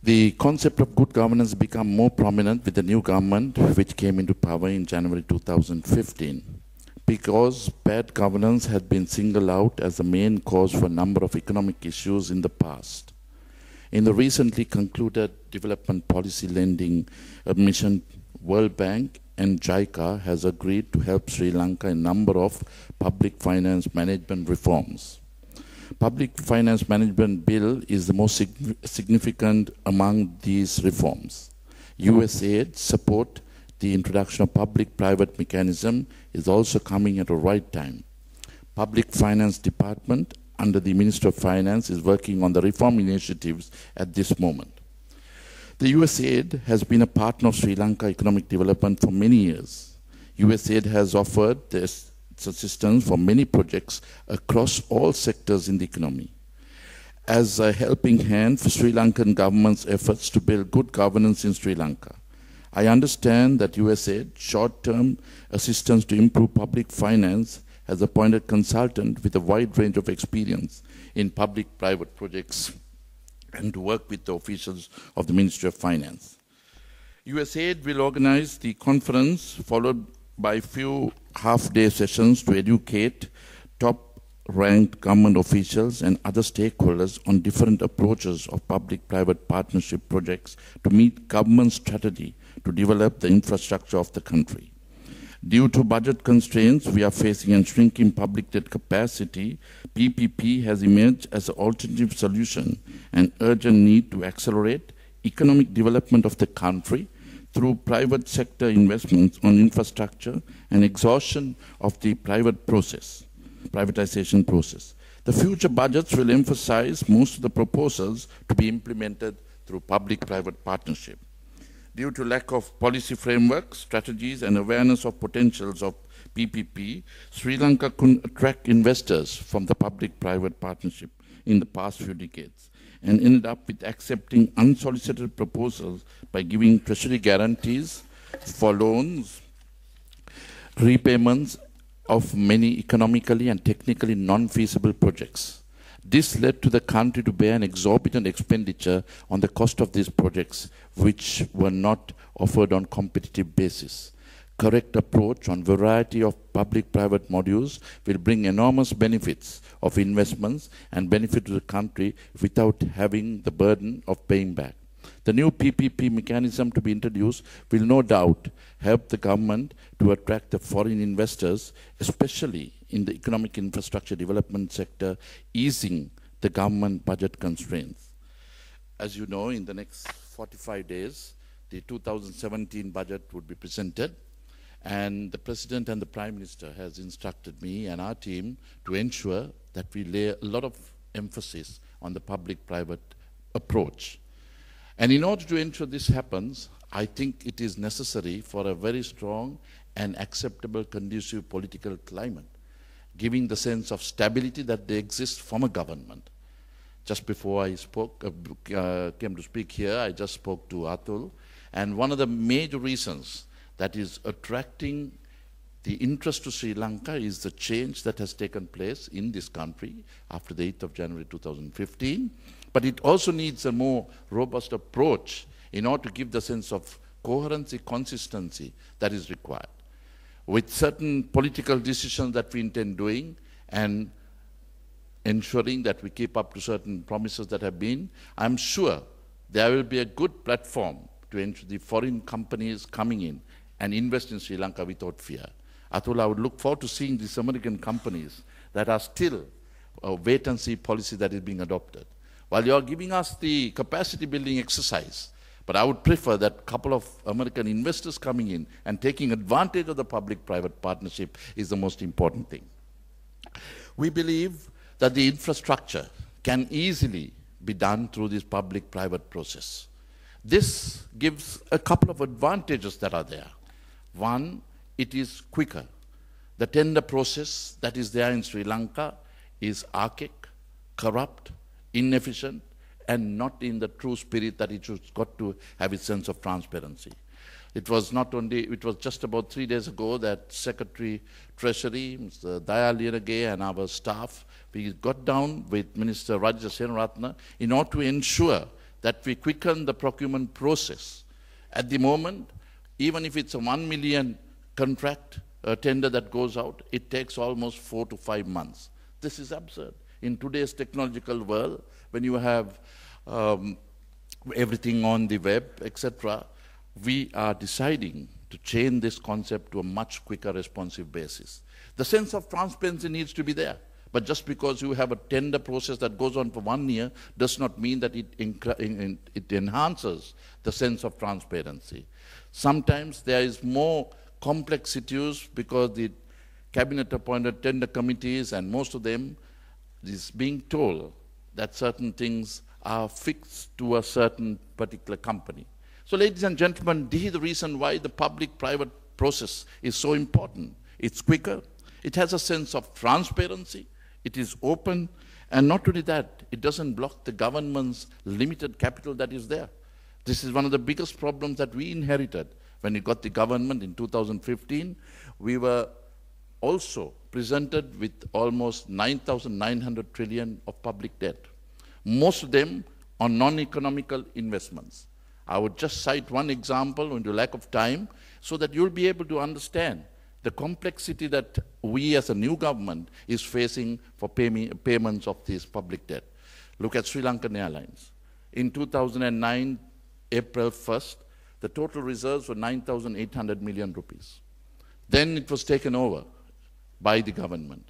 The concept of good governance became more prominent with the new government, which came into power in January 2015, because bad governance had been singled out as the main cause for a number of economic issues in the past. In the recently concluded development policy lending mission, World Bank and JICA has agreed to help Sri Lanka in a number of public finance management reforms. Public Finance Management Bill is the most significant among these reforms. USAID support the introduction of public-private mechanism is also coming at the right time. Public Finance Department under the Minister of Finance is working on the reform initiatives at this moment. The USAID has been a partner of Sri Lanka economic development for many years. USAID has offered this assistance for many projects across all sectors in the economy. As a helping hand for Sri Lankan government's efforts to build good governance in Sri Lanka, I understand that USAID short-term assistance to improve public finance has appointed consultant with a wide range of experience in public-private projects and to work with the officials of the Ministry of Finance. USAID will organize the conference followed by few half-day sessions to educate top-ranked government officials and other stakeholders on different approaches of public-private partnership projects to meet government strategy to develop the infrastructure of the country. Due to budget constraints we are facing and shrinking public debt capacity, PPP has emerged as an alternative solution and urgent need to accelerate economic development of the country through private sector investments on infrastructure and exhaustion of the privatization process. The future budgets will emphasize most of the proposals to be implemented through public-private partnership. Due to lack of policy frameworks, strategies, and awareness of potentials of PPP, Sri Lanka couldn't attract investors from the public-private partnership in the past few decades, and ended up with accepting unsolicited proposals by giving treasury guarantees for loans, repayments of many economically and technically non-feasible projects. This led to the country to bear an exorbitant expenditure on the cost of these projects, which were not offered on competitive basis. Correct approach on variety of public-private modules will bring enormous benefits of investments and benefit to the country without having the burden of paying back. The new PPP mechanism to be introduced will no doubt help the government to attract the foreign investors, especially in the economic infrastructure development sector, easing the government budget constraints. As you know, in the next 45 days, the 2017 budget would be presented, and the President and the Prime Minister has instructed me and our team to ensure that we lay a lot of emphasis on the public-private approach. And in order to ensure this happens, I think it is necessary for a very strong and acceptable, conducive political climate, giving the sense of stability that they exist from a government. Just before I came to speak here, I just spoke to Atul, and one of the major reasons that is attracting the interest to Sri Lanka is the change that has taken place in this country after the 8th of January 2015. But it also needs a more robust approach in order to give the sense of coherency, consistency that is required. With certain political decisions that we intend doing and ensuring that we keep up to certain promises that have been, I'm sure there will be a good platform to ensure the foreign companies coming in and invest in Sri Lanka without fear. Atul, I would look forward to seeing these American companies that are still a wait-and-see policy that is being adopted. While you are giving us the capacity building exercise, but I would prefer that a couple of American investors coming in and taking advantage of the public-private partnership is the most important thing. We believe that the infrastructure can easily be done through this public-private process. This gives a couple of advantages that are there. One, it is quicker. The tender process that is there in Sri Lanka is archaic, corrupt, inefficient, and not in the true spirit that it has got to have its sense of transparency. It was not only, it was just about 3 days ago that Secretary Treasury, Mr. Dayal Yenage, and our staff, we got down with Minister Rajya Senaratne in order to ensure that we quicken the procurement process. At the moment, even if it's a 1 million contract tender that goes out, it takes almost 4 to 5 months. This is absurd. In today's technological world, when you have everything on the web, etc., we are deciding to change this concept to a much quicker responsive basis. The sense of transparency needs to be there. But just because you have a tender process that goes on for 1 year does not mean that it enhances the sense of transparency. Sometimes there is more complex issues because the cabinet-appointed tender committees, and most of them, is being told that certain things are fixed to a certain particular company. So, ladies and gentlemen, this is the reason why the public-private process is so important. It's quicker, it has a sense of transparency, it is open, and not only that, it doesn't block the government's limited capital that is there. This is one of the biggest problems that we inherited. When we got the government in 2015, we were also presented with almost 9,900 trillion of public debt. Most of them on non-economical investments. I would just cite one example in the lack of time so that you'll be able to understand the complexity that we as a new government is facing for payments of this public debt. Look at Sri Lankan Airlines. In 2009, April 1st, the total reserves were 9,800 million rupees. Then it was taken over by the government.